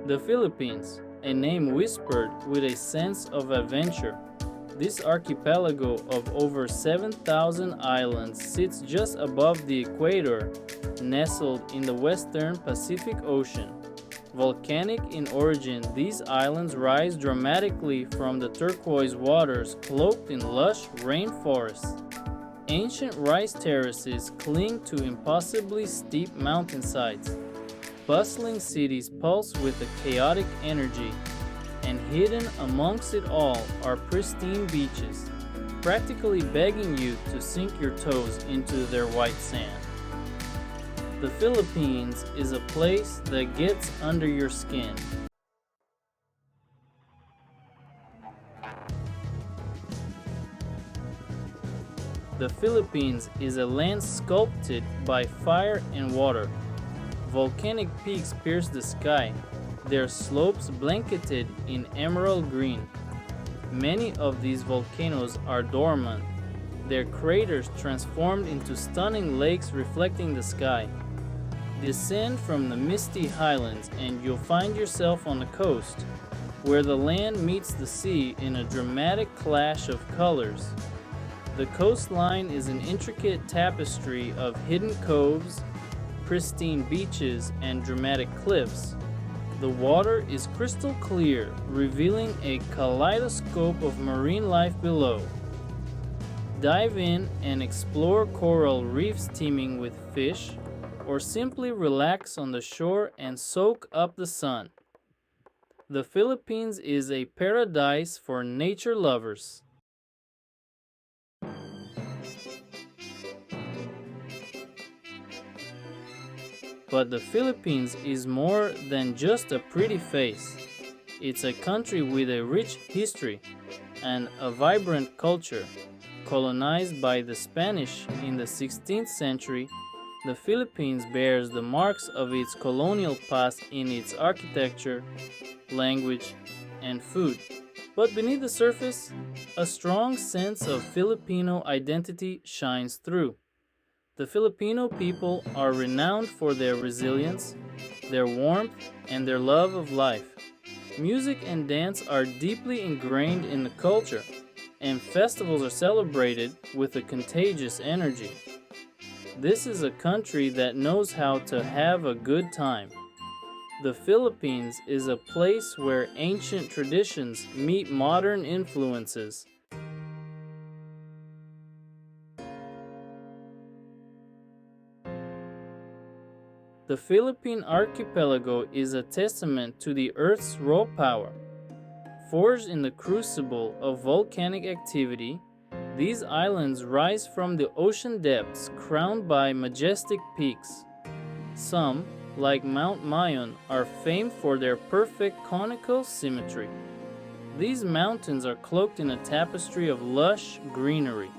The Philippines, a name whispered with a sense of adventure. This archipelago of over 7,000 islands sits just above the equator, nestled in the western Pacific Ocean. Volcanic in origin, these islands rise dramatically from the turquoise waters cloaked in lush rainforests. Ancient rice terraces cling to impossibly steep mountainsides. Bustling cities pulse with a chaotic energy, and hidden amongst it all are pristine beaches, practically begging you to sink your toes into their white sand. The Philippines is a place that gets under your skin. The Philippines is a land sculpted by fire and water. Volcanic peaks pierce the sky, their slopes blanketed in emerald green. Many of these volcanoes are dormant, their craters transformed into stunning lakes reflecting the sky. Descend from the misty highlands and you'll find yourself on the coast, where the land meets the sea in a dramatic clash of colors. The coastline is an intricate tapestry of hidden coves, pristine beaches, and dramatic cliffs. The water is crystal clear, revealing a kaleidoscope of marine life below. Dive in and explore coral reefs teeming with fish, or simply relax on the shore and soak up the sun. The Philippines is a paradise for nature lovers. But the Philippines is more than just a pretty face. It's a country with a rich history and a vibrant culture. Colonized by the Spanish in the 16th century, the Philippines bears the marks of its colonial past in its architecture, language, and food. But beneath the surface, a strong sense of Filipino identity shines through. The Filipino people are renowned for their resilience, their warmth, and their love of life. Music and dance are deeply ingrained in the culture, and festivals are celebrated with a contagious energy. This is a country that knows how to have a good time. The Philippines is a place where ancient traditions meet modern influences. The Philippine archipelago is a testament to the Earth's raw power. Forged in the crucible of volcanic activity, these islands rise from the ocean depths crowned by majestic peaks. Some, like Mount Mayon, are famed for their perfect conical symmetry. These mountains are cloaked in a tapestry of lush greenery,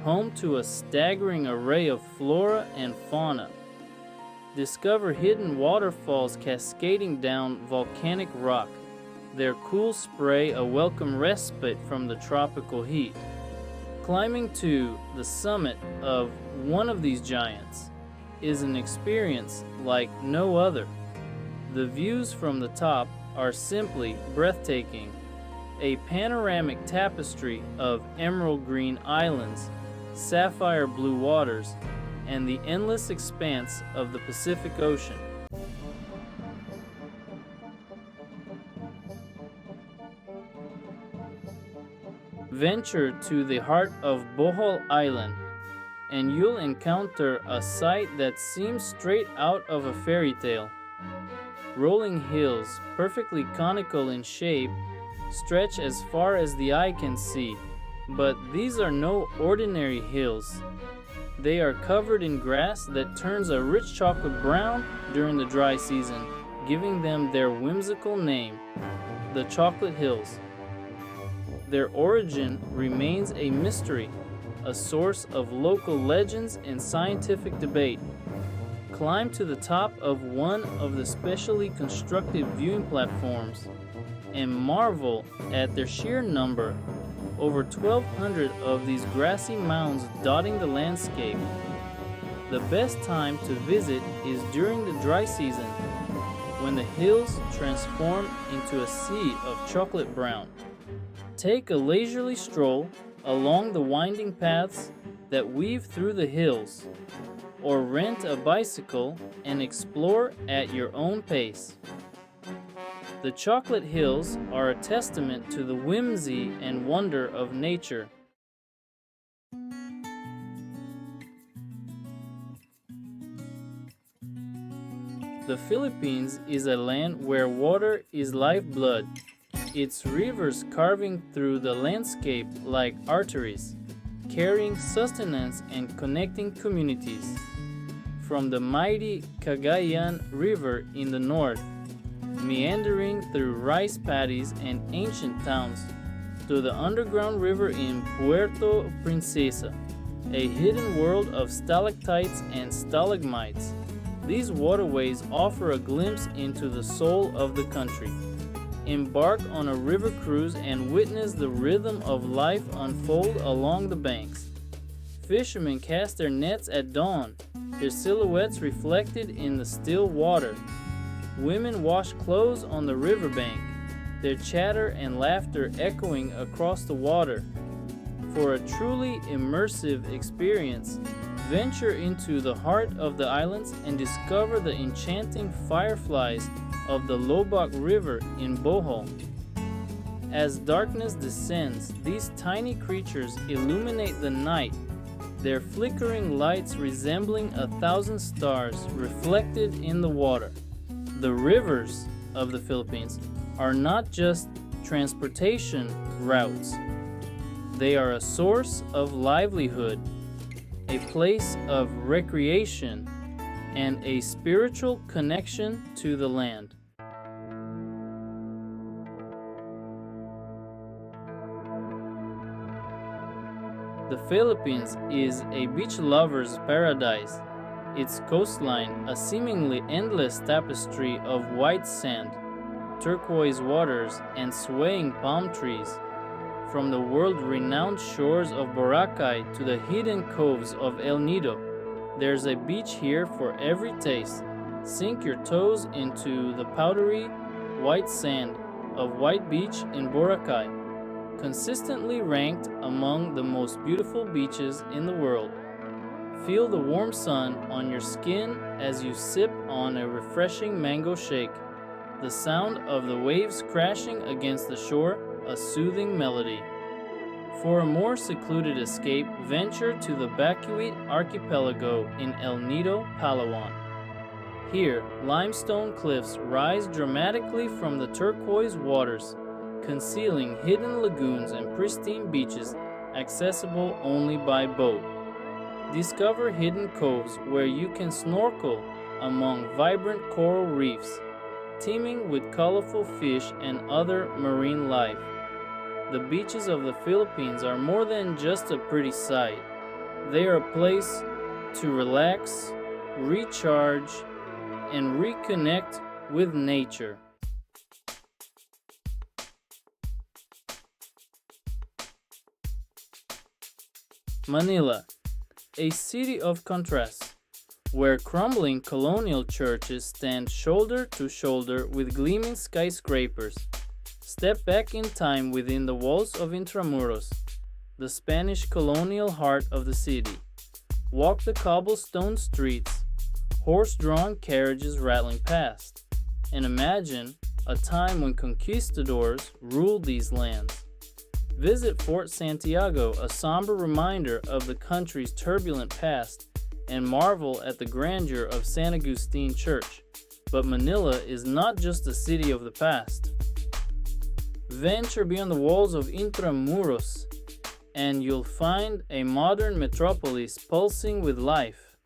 home to a staggering array of flora and fauna. Discover hidden waterfalls cascading down volcanic rock, their cool spray a welcome respite from the tropical heat. Climbing to the summit of one of these giants is an experience like no other. The views from the top are simply breathtaking, a panoramic tapestry of emerald green islands, sapphire blue waters, and the endless expanse of the Pacific Ocean. Venture to the heart of Bohol Island, and you'll encounter a sight that seems straight out of a fairy tale. Rolling hills, perfectly conical in shape, stretch as far as the eye can see, but these are no ordinary hills. They are covered in grass that turns a rich chocolate brown during the dry season, giving them their whimsical name, the Chocolate Hills. Their origin remains a mystery, a source of local legends and scientific debate. Climb to the top of one of the specially constructed viewing platforms and marvel at their sheer number. Over 1,200 of these grassy mounds dotting the landscape. The best time to visit is during the dry season, when the hills transform into a sea of chocolate brown. Take a leisurely stroll along the winding paths that weave through the hills, or rent a bicycle and explore at your own pace. The Chocolate Hills are a testament to the whimsy and wonder of nature. The Philippines is a land where water is lifeblood, its rivers carving through the landscape like arteries, carrying sustenance and connecting communities. From the mighty Cagayan River in the north, meandering through rice paddies and ancient towns, to the underground river in Puerto Princesa, a hidden world of stalactites and stalagmites. These waterways offer a glimpse into the soul of the country. Embark on a river cruise and witness the rhythm of life unfold along the banks. Fishermen cast their nets at dawn, their silhouettes reflected in the still water. Women wash clothes on the riverbank, their chatter and laughter echoing across the water. For a truly immersive experience, venture into the heart of the islands and discover the enchanting fireflies of the Lobak River in Bohol. As darkness descends, these tiny creatures illuminate the night, their flickering lights resembling 1,000 stars reflected in the water. The rivers of the Philippines are not just transportation routes. They are a source of livelihood, a place of recreation, and a spiritual connection to the land. The Philippines is a beach lover's paradise. Its coastline, a seemingly endless tapestry of white sand, turquoise waters, and swaying palm trees. From the world-renowned shores of Boracay to the hidden coves of El Nido, there's a beach here for every taste. Sink your toes into the powdery white sand of White Beach in Boracay, consistently ranked among the most beautiful beaches in the world. Feel the warm sun on your skin as you sip on a refreshing mango shake, the sound of the waves crashing against the shore a soothing melody. For a more secluded escape, venture to the Bacuit archipelago in El Nido, Palawan. Here, limestone cliffs rise dramatically from the turquoise waters, concealing hidden lagoons and pristine beaches accessible only by boat. Discover hidden coves where you can snorkel among vibrant coral reefs, teeming with colorful fish and other marine life. The beaches of the Philippines are more than just a pretty sight. They are a place to relax, recharge, and reconnect with nature. Manila, a city of contrasts, where crumbling colonial churches stand shoulder to shoulder with gleaming skyscrapers. Step back in time within the walls of Intramuros, the Spanish colonial heart of the city. Walk the cobblestone streets, horse-drawn carriages rattling past, and imagine a time when conquistadors ruled these lands. Visit Fort Santiago, a somber reminder of the country's turbulent past, and marvel at the grandeur of San Agustin Church. But Manila is not just a city of the past. Venture beyond the walls of Intramuros, and you'll find a modern metropolis pulsing with life.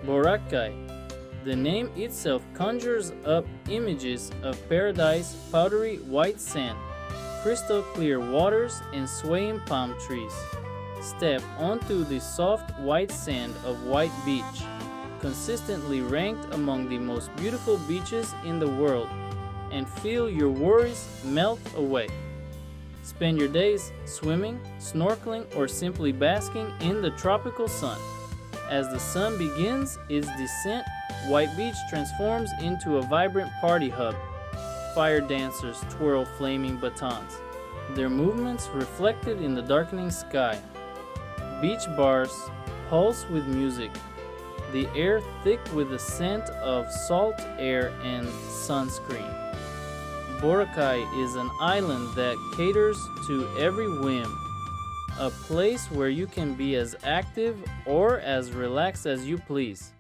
Boracay. The name itself conjures up images of paradise, powdery white sand, crystal clear waters, and swaying palm trees. Step onto the soft white sand of White Beach, consistently ranked among the most beautiful beaches in the world, and feel your worries melt away. Spend your days swimming, snorkeling, or simply basking in the tropical sun. As the sun begins its descent, White Beach transforms into a vibrant party hub. Fire dancers twirl flaming batons, their movements reflected in the darkening sky. Beach bars pulse with music, the air thick with the scent of salt air and sunscreen. Boracay is an island that caters to every whim, a place where you can be as active or as relaxed as you please.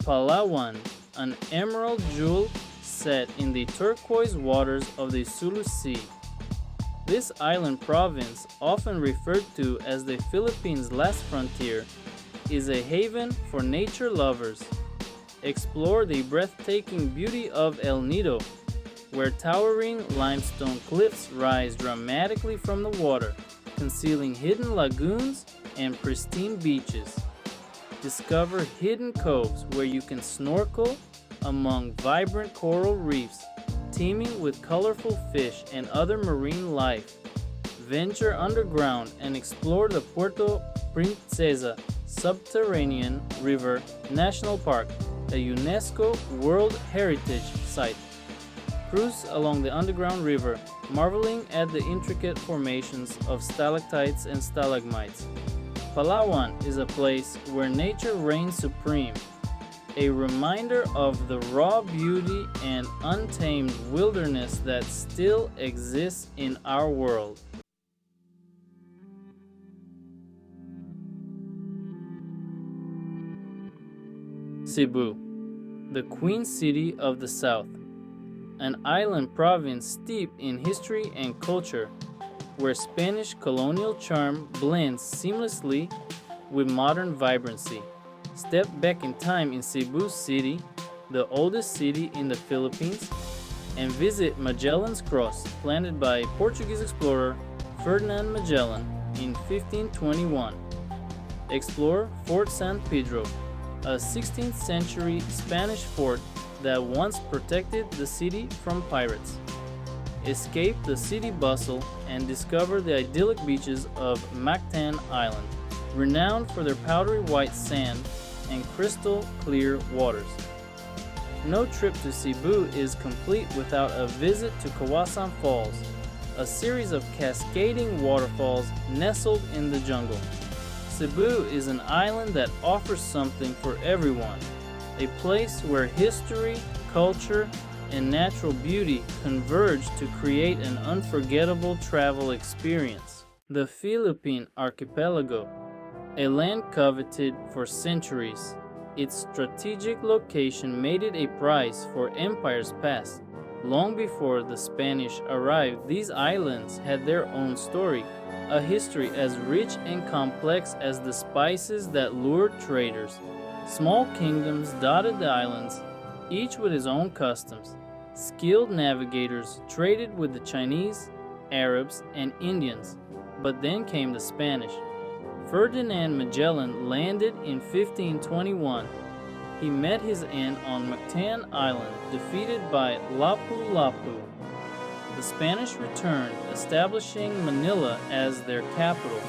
Palawan, an emerald jewel set in the turquoise waters of the Sulu Sea. This island province, often referred to as the Philippines' last frontier, is a haven for nature lovers. Explore the breathtaking beauty of El Nido, where towering limestone cliffs rise dramatically from the water, concealing hidden lagoons and pristine beaches. Discover hidden coves where you can snorkel among vibrant coral reefs teeming with colorful fish and other marine life. Venture underground and explore the Puerto Princesa Subterranean River National Park, a UNESCO World Heritage Site. Cruise along the underground river, marveling at the intricate formations of stalactites and stalagmites. Palawan is a place where nature reigns supreme, a reminder of the raw beauty and untamed wilderness that still exists in our world. Cebu, the Queen City of the South, an island province steeped in history and culture, where Spanish colonial charm blends seamlessly with modern vibrancy. Step back in time in Cebu City, the oldest city in the Philippines, and visit Magellan's Cross, planted by Portuguese explorer Ferdinand Magellan in 1521. Explore Fort San Pedro, a 16th century Spanish fort that once protected the city from pirates. Escape the city bustle and discover the idyllic beaches of Mactan Island, renowned for their powdery white sand and crystal clear waters. No trip to Cebu is complete without a visit to Kawasan Falls, a series of cascading waterfalls nestled in the jungle. Cebu is an island that offers something for everyone, a place where history, culture, and natural beauty converge to create an unforgettable travel experience. The Philippine archipelago, a land coveted for centuries, its strategic location made it a prize for empires past. Long before the Spanish arrived, these islands had their own story, a history as rich and complex as the spices that lured traders. Small kingdoms dotted the islands, each with its own customs. Skilled navigators traded with the Chinese, Arabs, and Indians, but then came the Spanish. Ferdinand Magellan landed in 1521. He met his end on Mactan Island, defeated by Lapu-Lapu. The Spanish returned, establishing Manila as their capital.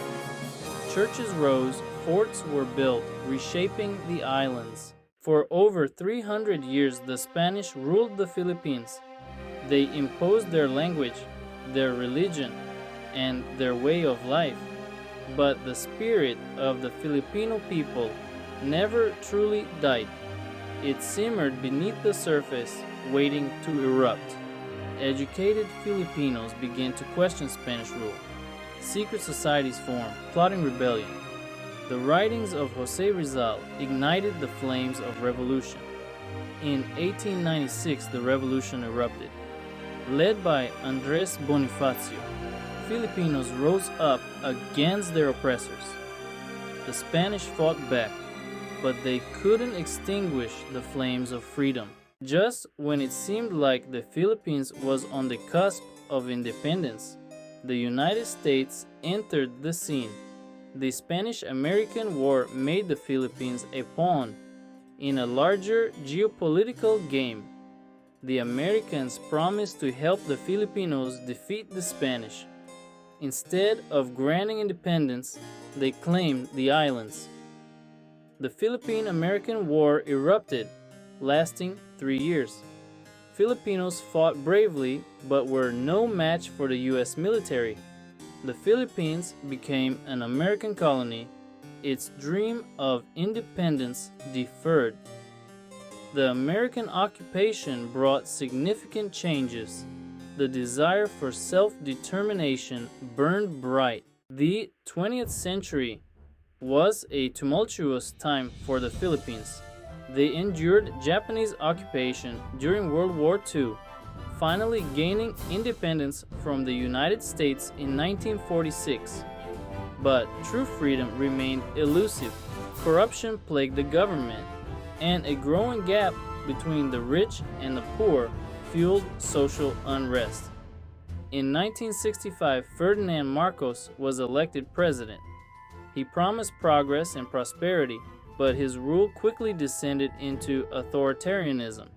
Churches rose, forts were built, reshaping the islands. For over 300 years, the Spanish ruled the Philippines. They imposed their language, their religion, and their way of life. But the spirit of the Filipino people never truly died. It simmered beneath the surface, waiting to erupt. Educated Filipinos began to question Spanish rule. Secret societies formed, plotting rebellion. The writings of José Rizal ignited the flames of revolution. In 1896, the revolution erupted. Led by Andrés Bonifacio, Filipinos rose up against their oppressors. The Spanish fought back, but they couldn't extinguish the flames of freedom. Just when it seemed like the Philippines was on the cusp of independence, the United States entered the scene. The Spanish-American War made the Philippines a pawn In a larger geopolitical game, the Americans promised to help the Filipinos defeat the Spanish. Instead of granting independence, they claimed the islands. The Philippine-American War erupted, lasting 3 years. Filipinos fought bravely but were no match for the U.S. military. The Philippines became an American colony, its dream of independence deferred. The American occupation brought significant changes. The desire for self-determination burned bright. The 20th century was a tumultuous time for the Philippines. They endured Japanese occupation during World War II, finally gaining independence from the United States in 1946. But true freedom remained elusive. Corruption plagued the government, and a growing gap between the rich and the poor fueled social unrest. In 1965, Ferdinand Marcos was elected president. He promised progress and prosperity, but his rule quickly descended into authoritarianism.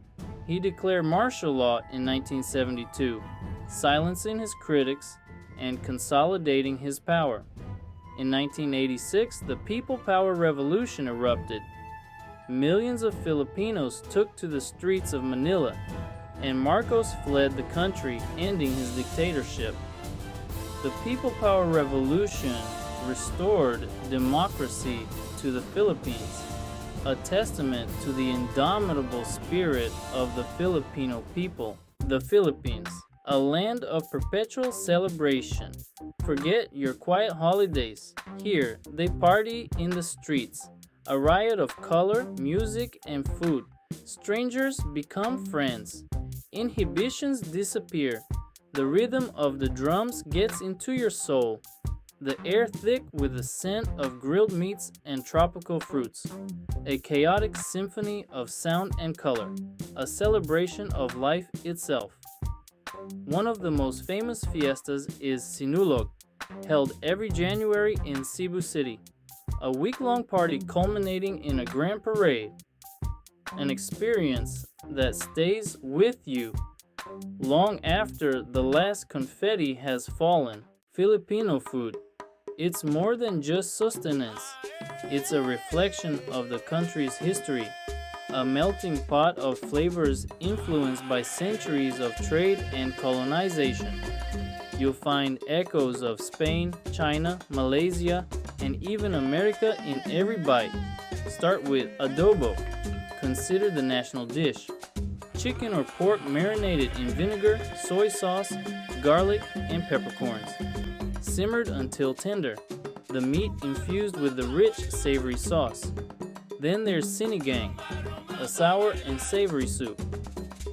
He declared martial law in 1972, silencing his critics and consolidating his power. In 1986, the People Power Revolution erupted. Millions of Filipinos took to the streets of Manila, and Marcos fled the country, ending his dictatorship. The People Power Revolution restored democracy to the Philippines, a testament to the indomitable spirit of the Filipino people. The Philippines, a land of perpetual celebration. Forget your quiet holidays. Here, they party in the streets. A riot of color, music, and food. Strangers become friends. Inhibitions disappear. The rhythm of the drums gets into your soul. The air thick with the scent of grilled meats and tropical fruits. A chaotic symphony of sound and color. A celebration of life itself. One of the most famous fiestas is Sinulog, held every January in Cebu City. A week-long party culminating in a grand parade. An experience that stays with you long after the last confetti has fallen. Filipino food. It's more than just sustenance. It's a reflection of the country's history, a melting pot of flavors influenced by centuries of trade and colonization. You'll find echoes of Spain, China, Malaysia, and even America in every bite. Start with adobo, considered the national dish. Chicken or pork marinated in vinegar, soy sauce, garlic, and peppercorns. Simmered until tender. The meat infused with the rich, savory sauce. Then there's sinigang, a sour and savory soup.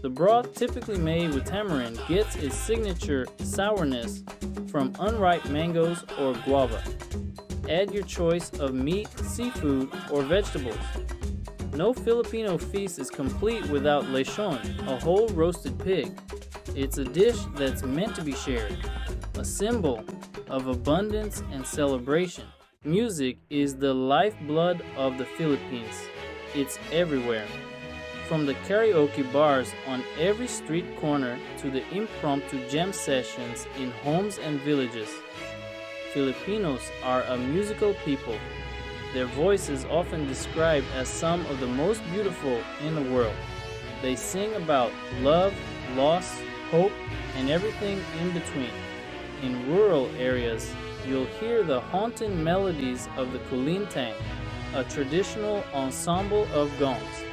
The broth, typically made with tamarind, gets its signature sourness from unripe mangoes or guava. Add your choice of meat, seafood, or vegetables. No Filipino feast is complete without lechon, a whole roasted pig. It's a dish that's meant to be shared, a symbol of abundance and celebration. Music is the lifeblood of the Philippines. It's everywhere. From the karaoke bars on every street corner to the impromptu jam sessions in homes and villages. Filipinos are a musical people. Their voices often described as some of the most beautiful in the world. They sing about love, loss, hope, and everything in between. In rural areas, you'll hear the haunting melodies of the kulintang, a traditional ensemble of gongs.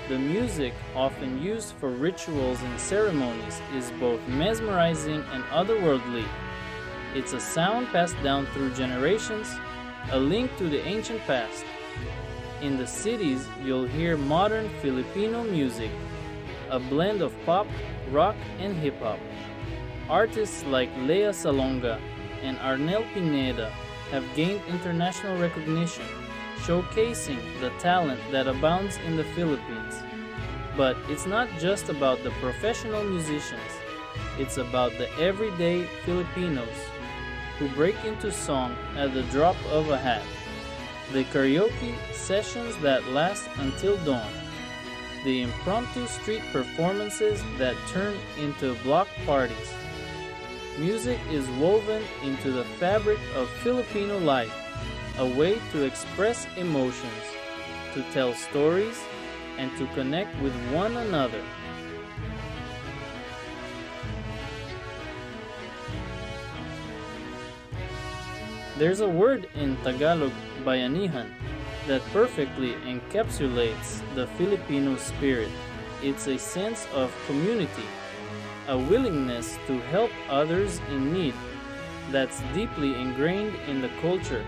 The music, often used for rituals and ceremonies, is both mesmerizing and otherworldly. It's a sound passed down through generations, a link to the ancient past. In the cities, you'll hear modern Filipino music, a blend of pop, rock, and hip-hop. Artists like Lea Salonga and Arnel Pineda have gained international recognition, showcasing the talent that abounds in the Philippines. But it's not just about the professional musicians, it's about the everyday Filipinos who break into song at the drop of a hat. The karaoke sessions that last until dawn. the impromptu street performances that turn into block parties. Music is woven into the fabric of Filipino life, a way to express emotions, to tell stories, and to connect with one another. There's a word in Tagalog, bayanihan, that perfectly encapsulates the Filipino spirit. It's a sense of community, a willingness to help others in need that's deeply ingrained in the culture.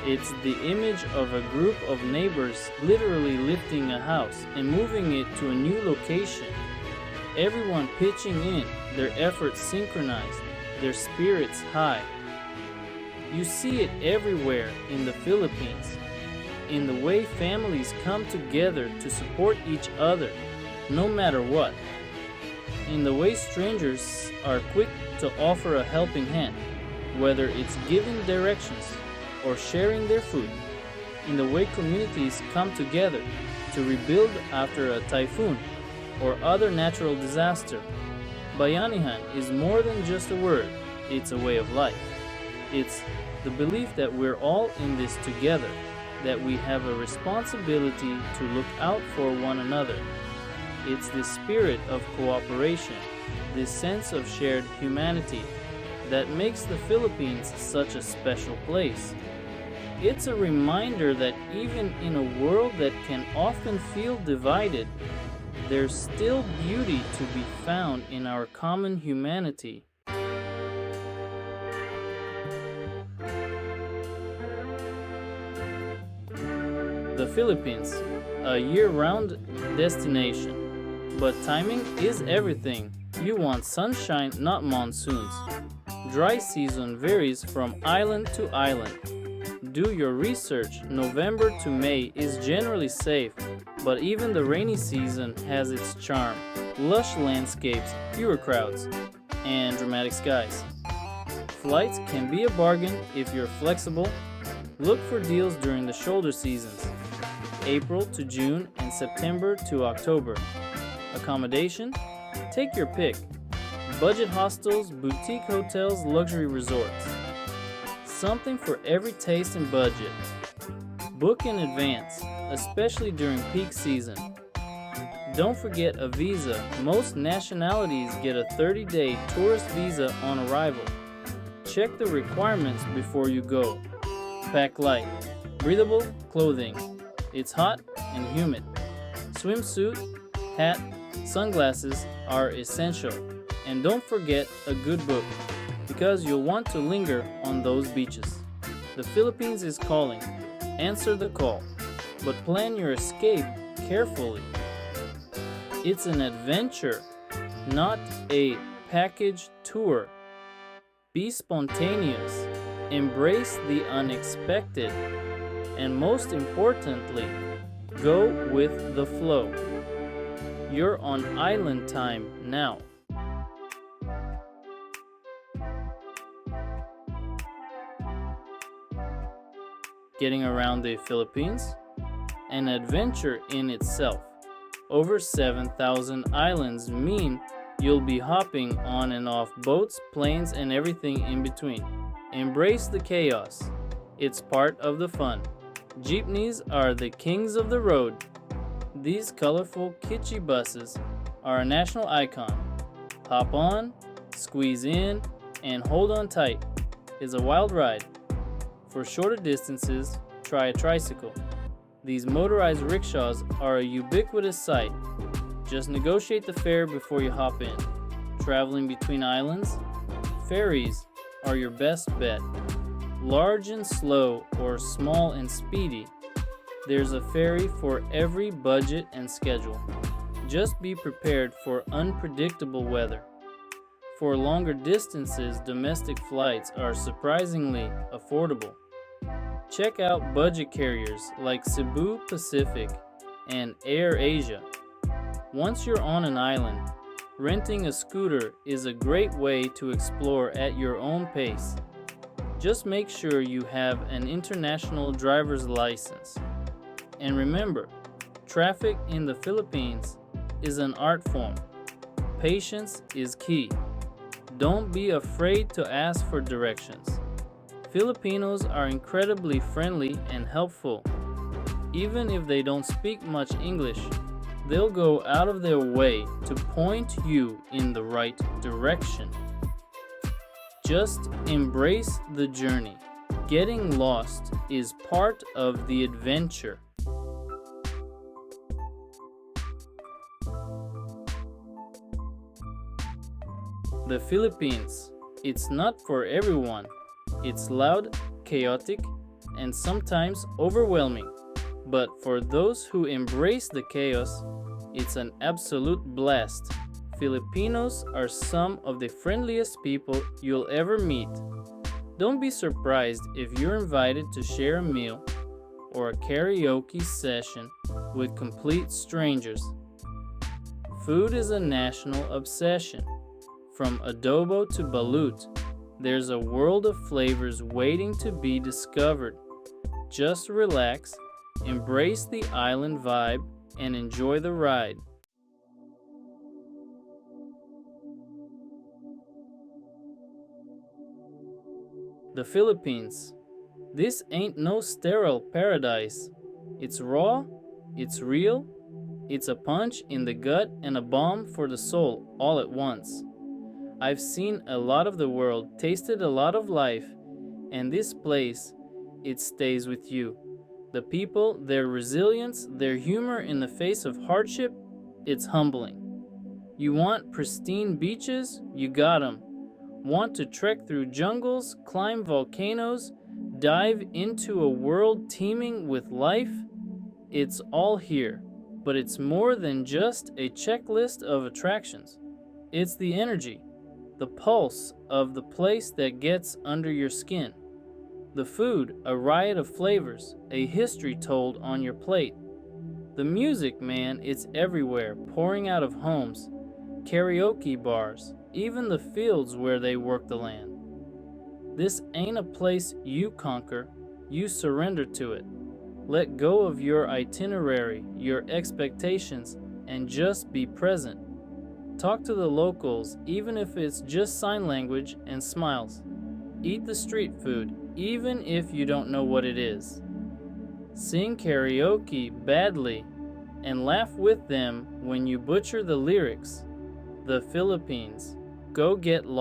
It's the image of a group of neighbors literally lifting a house and moving it to a new location. Everyone pitching in, their efforts synchronized, their spirits high. You see it everywhere in the Philippines, in the way families come together to support each other, no matter what, in the way strangers are quick to offer a helping hand, whether it's giving directions or sharing their food, in the way communities come together to rebuild after a typhoon or other natural disaster. Bayanihan is more than just a word, it's a way of life. It's the belief that we're all in this together, that we have a responsibility to look out for one another. It's the spirit of cooperation, this sense of shared humanity, that makes the Philippines such a special place. It's a reminder that even in a world that can often feel divided, there's still beauty to be found in our common humanity. The Philippines, a year-round destination. But timing is everything. You want sunshine, not monsoons. Dry season varies from island to island. Do your research. November to May is generally safe, but even the rainy season has its charm. Lush landscapes, fewer crowds, and dramatic skies. Flights can be a bargain if you're flexible. Look for deals during the shoulder seasons, April to June and September to October. Accommodation? Take your pick. Budget hostels, boutique hotels, luxury resorts. Something for every taste and budget. Book in advance, especially during peak season. Don't forget a visa. Most nationalities get a 30-day tourist visa on arrival. Check the requirements before you go. Pack light, breathable clothing. It's hot and humid. Swimsuit, hat, sunglasses are essential. And don't forget a good book, because you'll want to linger on those beaches. The Philippines is calling. Answer the call, but plan your escape carefully. It's an adventure, not a package tour. Be spontaneous, embrace the unexpected, and most importantly, go with the flow. You're on island time now. Getting around the Philippines? An adventure in itself. Over 7,000 islands mean you'll be hopping on and off boats, planes, and everything in between. Embrace the chaos. It's part of the fun. Jeepneys are the kings of the road. These colorful, kitschy buses are a national icon. Hop on, squeeze in, and hold on tight. It's a wild ride. For shorter distances, try a tricycle. These motorized rickshaws are a ubiquitous sight. Just negotiate the fare before you hop in. Traveling between islands? Ferries are your best bet. Large and slow or small and speedy, there's a ferry for every budget and schedule. Just be prepared for unpredictable weather. For longer distances, domestic flights are surprisingly affordable. Check out budget carriers like Cebu Pacific and Air Asia. Once you're on an island, renting a scooter is a great way to explore at your own pace. Just make sure you have an international driver's license. And remember, Traffic in the Philippines is an art form. Patience is key. Don't be afraid to ask for directions. Filipinos are incredibly friendly and helpful. Even if they don't speak much English, they'll go out of their way to point you in the right direction. Just embrace the journey. Getting lost is part of the adventure. The Philippines. It's not for everyone. It's loud, chaotic, and sometimes overwhelming. But for those who embrace the chaos, it's an absolute blast. Filipinos are some of the friendliest people you'll ever meet. Don't be surprised if you're invited to share a meal or a karaoke session with complete strangers. Food is a national obsession. From adobo to balut, there's a world of flavors waiting to be discovered. Just relax, embrace the island vibe, and enjoy the ride. The Philippines. This ain't no sterile paradise. It's raw, it's real, it's a punch in the gut and a balm for the soul all at once. I've seen a lot of the world, tasted a lot of life, and this place, it stays with you. The people, their resilience, their humor in the face of hardship, it's humbling. You want pristine beaches? You got 'em. Want to trek through jungles, climb volcanoes, dive into a world teeming with life? It's all here, but it's more than just a checklist of attractions. It's the energy, the pulse of the place that gets under your skin. The food, a riot of flavors, a history told on your plate. The music, man, it's everywhere, pouring out of homes, karaoke bars, even the fields where they work the land. This ain't a place you conquer, you surrender to it. Let go of your itinerary, your expectations, and just be present. Talk to the locals, even if it's just sign language and smiles. Eat the street food, even if you don't know what it is. Sing karaoke badly and laugh with them when you butcher the lyrics. The Philippines. Go get lost.